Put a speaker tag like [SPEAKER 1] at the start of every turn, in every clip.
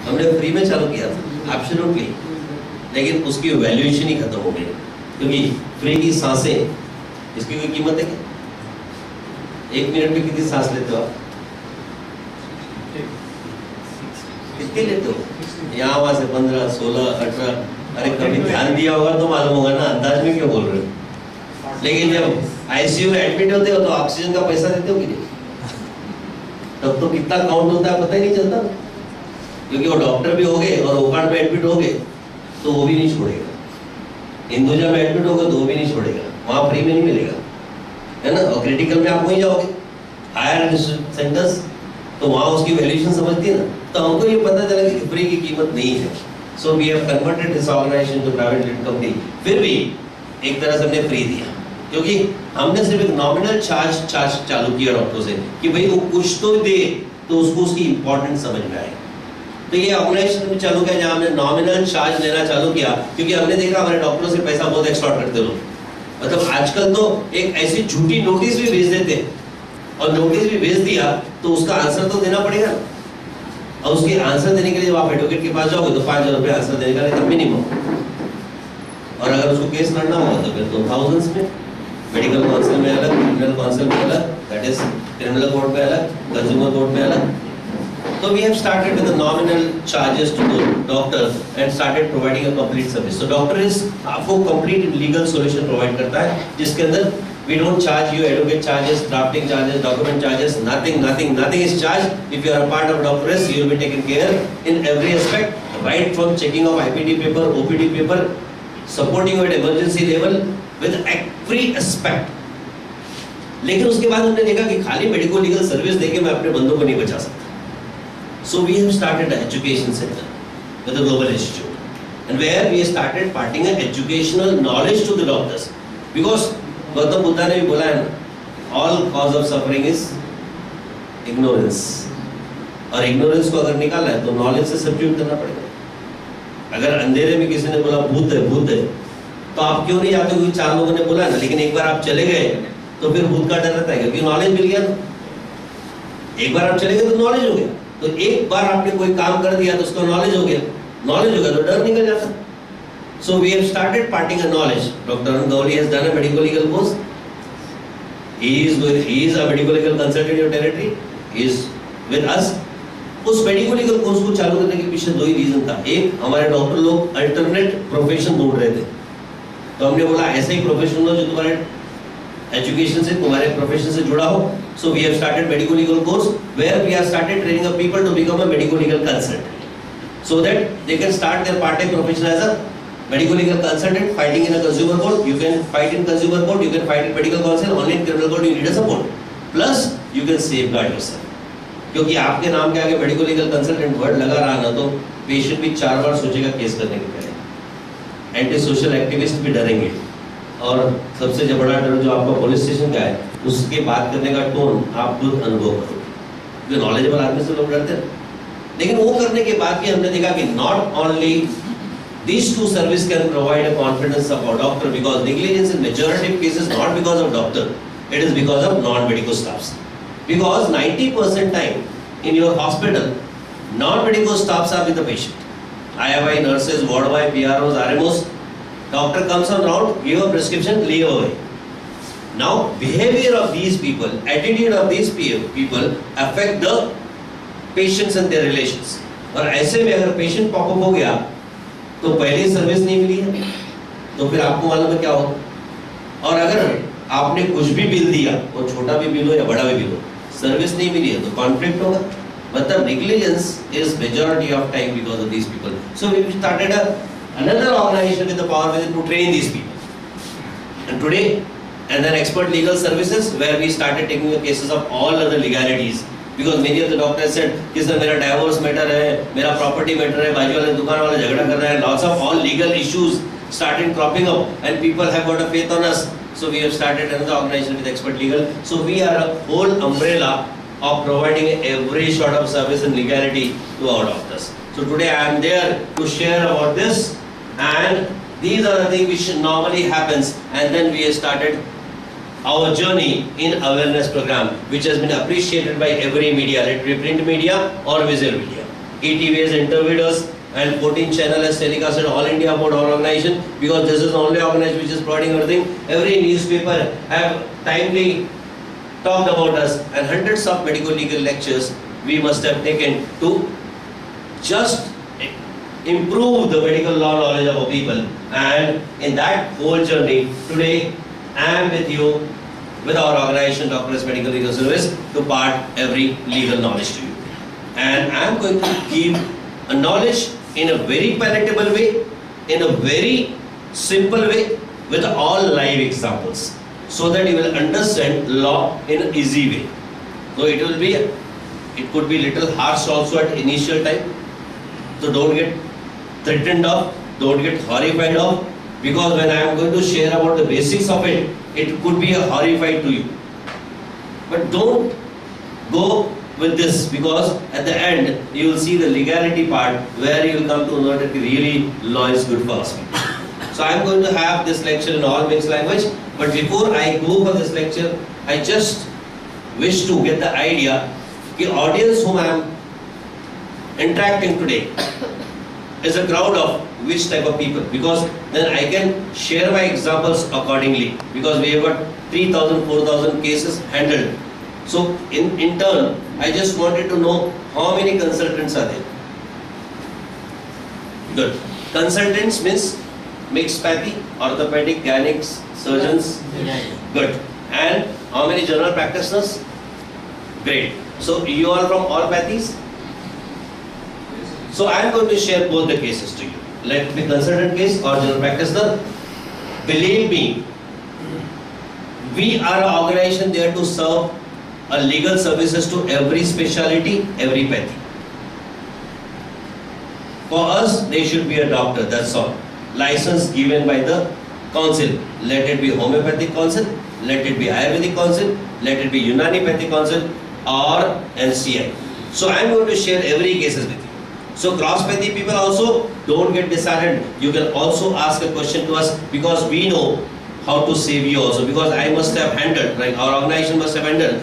[SPEAKER 1] हमने फ्री में चालू किया था एब्सोल्युटली, लेकिन उसकी वैल्यूएशन ही खत्म हो गई, क्योंकि फ्री की सांसें, इसकी कोई कीमत है क्या? 1 मिनट में कितनी सांस लेते हो आप? कितनी लेते हो? यहाँ वहां से 15, 16, 18। अरे कभी ध्यान दिया होगा तो मालूम होगा ना, अंदाज में क्यों बोल रहे हो? लेकिन जब आईसीयू में एडमिट होते हो तो ऑक्सीजन का पैसा देते हो कि नहीं? तब तो कितना काउंट होता है पता ही नहीं चलता, क्योंकि वो डॉक्टर भी हो गए और ओकार्ड में एडमिट हो गए तो वो भी नहीं छोड़ेगा, हिंदुजा में एडमिट होगा तो वो भी नहीं छोड़ेगा, वहां फ्री में नहीं मिलेगा, है ना? और क्रिटिकल में आप वहीं जाओगे, हायर सेंटर्स, तो वहां उसकी वैल्यूएशन समझती है ना। तो हमको ये पता चला कि फ्री की कीमत नहीं है, so we have converted this organisation to private limited company. फिर भी एक तरह से हमने फ्री दिया, क्योंकि हमने सिर्फ एक नॉमिनल चार्ज चालू किया डॉक्टर से कि भाई वो कुछ तो दे तो उसको उसकी इंपॉर्टेंस समझ में आए। तो ये ऑर्गेनाइजेशन में चालू किया जहाँ हमने नॉमिनल चार्ज लेना चालू किया, क्योंकि हमने देखा हमारे डॉक्टरों से पैसा बहुत एक्सटॉर्ट करते लोग। मतलब आजकल तो एक ऐसी झूठी नोटिस भी भेज देते हैं, और नोटिस भी भेज दिया तो उसका आंसर तो देना पड़ेगा, और उसके आंसर देने के लिए जब आप एडवोकेट के पास जाओगे तो 5,000 रुपये आंसर देने का रहता मिनिमम, और अगर उसको केस लड़ना होगा तो फिर तो थाउजेंड्स में, मेडिकल काउंसिल में अलग, क्रिमिनल काउंसिल में अलग, दैट इज क्रिमिनल कोर्ट में अलग, कंज्यूमर कोर्ट में अलग। So we have started with the nominal charges to the doctor and started providing a complete service. So doctor is आपको complete legal solution provide करता है, जिसके अंदर we don't charge you advocate charges, drafting charges, document charges, nothing is charged. If you are a part of doctor, you will be taken care in every aspect, right from checking of IPD paper, OPD paper, supporting you at emergency level with every aspect. लेकिन उसके बाद हमने देखा कि खाली medico legal service देके मैं अपने बंदों को नहीं बचा सकता। So we have started an education center with the Global Institute, and where we started imparting educational knowledge to the doctors, because Gautam Buddha ने भी बोला है ना, all cause of suffering is ignorance, और ignorance को अगर निकालना है तो knowledge से substitute करना पड़ेगा। अगर अंधेरे में किसी ने बोला भूत है तो आप क्यों नहीं जाते? क्योंकि 4 लोगों ने बोला ना, लेकिन एक बार आप चले गए तो फिर भूत का डर रहता है, क्योंकि नॉलेज मिल गया ना। एक बार आप चले गए तो नॉलेज हो गया, तो एक बार आपने कोई काम कर दिया तो उसका नॉलेज हो गया तो डर निकल जाता। So we have started imparting a knowledge. Dr. Arun Gowli has done a medical legal course. He is a medical legal consultant in your territory. He is with us. उस मेडिकल लीगल कोर्स को चालू करने के पीछे 2 ही reason था। एक, हमारे doctor लोग अल्टरनेट प्रोफेशन ढूंढ रहे थे, तो हमने बोला ऐसे ही प्रोफेशन हो जो तुम्हारे एजुकेशन से, तुम्हारे प्रोफेशन से जुड़ा हो। So we have started medical legal course where we have started training up people to become a medical legal consultant, so that they can start their part-time profession as a medical legal consultant, fighting in a consumer court. You can fight in consumer court, you can fight in medical counsel, only in criminal court you need a support. Plus you can safeguard yourself, क्योंकि आपके नाम के आगे medical legal consultant word लगा रहा ना तो patient भी 4 बार सोचेगा केस करने के पहले। एंटी सोशल एक्टिविस्ट भी डरेंगे, और सबसे बड़ा डर जो आपका पुलिस स्टेशन का है, उसके बात करने का टोन आप खुद अनुभव करो, जो नॉलेजेबल आदमी से लोग डरते हैं। लेकिन वो करने के बाद भी हमने देखा कि not only these 2 service can provide a confidence of our doctor, because negligence in majority of cases not because of doctor, it is because of non-medical staffs, because 90% time in your hospital non-medical staffs are with the patient, IFI nurses, ward boy, PROs, RMOs. Doctor comes on round, give a prescription, leave away. Now behavior of these people, attitude of these people affect the patients and their relations. और ऐसे में अगर patient popup हो गया तो पहले service नहीं मिली है तो फिर आपको मालूम है क्या हो। और अगर आपने कुछ भी बिल दिया, वो छोटा भी बिल हो या बड़ा भी बिल हो, सर्विस नहीं मिली है तो कॉन्फ्लिक्ट होगा। मतलब negligence is majority of time because of these people. So we started another organization with the power within to train these people, and today and then expert legal services where we started taking the cases of all other legalities, because many of the doctors said कि sir मेरा divorce matter है, मेरा property matter है, बाजू वाले दुकान वाला झगड़ा कर रहा है, lots of all legal issues started cropping up and people have got a faith on us. So we have started another organization with expert legal. So we are a whole umbrella of providing every sort of service and legality to our doctors. So today I am there to share about this, and these are the things which normally happens, and then we have started our journey in awareness program, which has been appreciated by every media, let it be print media or visual media. ETV has interviewed us and 14 channel has telecasted all India about our organization, because this is the only organization which is providing everything. Every newspaper have timely talked about us, and hundreds of medical legal lectures we must have taken to just improve the medical law knowledge of our people. And in that whole journey, today I am with you, with our organization Doctors Medical Legal Service, to impart every legal knowledge to you. And I am going to give a knowledge in a very palatable way, in a very simple way, with all live examples, so that you will understand law in an easy way. So it could be little harsh also at initial time. So don't get threatened of, don't get horrified of, because when I am going to share about the basics of it, it could be a horrified to you. But don't go with this, because at the end you will see the legality part, where you will come to know that really law is good for us. So I am going to have this lecture in all mixed language, but before I go for this lecture, I just wish to get the idea, the audience whom I am interacting today is a crowd of which type of people, because then I can share my examples accordingly, because we have got 3,000, 4,000 cases handled. So in turn, I just wanted to know how many consultants are there. Good. Consultants means mixed pathy, orthopedic, gynec, surgeons. Good. And how many general practitioners? Great. So you are from all pathies? So I am going to share both the cases to you. Let it be consultant case or general practitioner. Believe me, we are an organization there to serve a legal services to every specialty, every pathy. For us, they should be a doctor, that's all. License given by the council. Let it be homeopathic council, let it be Ayurvedic council, let it be Unani-pathic council, or NCI. So I am going to share every cases with you. So cross-pathy people also, don't get disheartened. You can also ask a question to us, because we know how to save you also. Because I must have handled, like our organization must have handled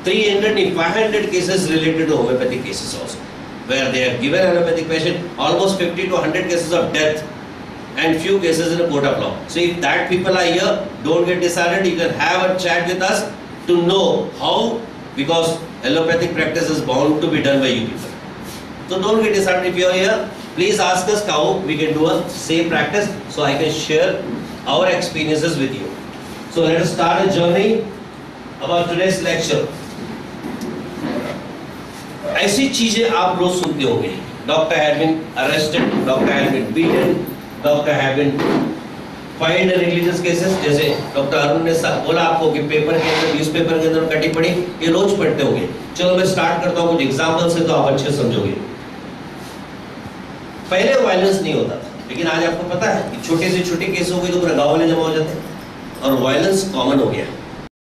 [SPEAKER 1] 300, 500 cases related to homeopathic cases also, where they have given allopathic patient almost 50 to 100 cases of death and few cases in a court of law. So if that people are here, don't get disheartened. You can have a chat with us to know how, because allopathic practice is bound to be done by you people. So don't get disheartened if you are here. Please ask us how we can do a same practice, so I can share our experiences with you. So let us start a journey about today's lecture. ऐसी चीजें आप रोज सुनते होंगे. Doctor had been arrested, doctor had been beaten, doctor had been fined in religious cases. जैसे doctor Arun ने बोला आपको कि पेपर के अंदर, न्यूज़पेपर के अंदर कटी पड़ी, ये रोज पढ़ते होंगे. चलो मैं स्टार्ट करता हूँ कुछ एग्जाम्पल से, तो आप अच्छे समझोगे. पहले वायलेंस नहीं होता था, लेकिन आज आपको पता है कि छोटे से छोटे केस हो गए तो पूरा गाँव वाले जमा हो जाते हैं, और वायलेंस कॉमन हो गया.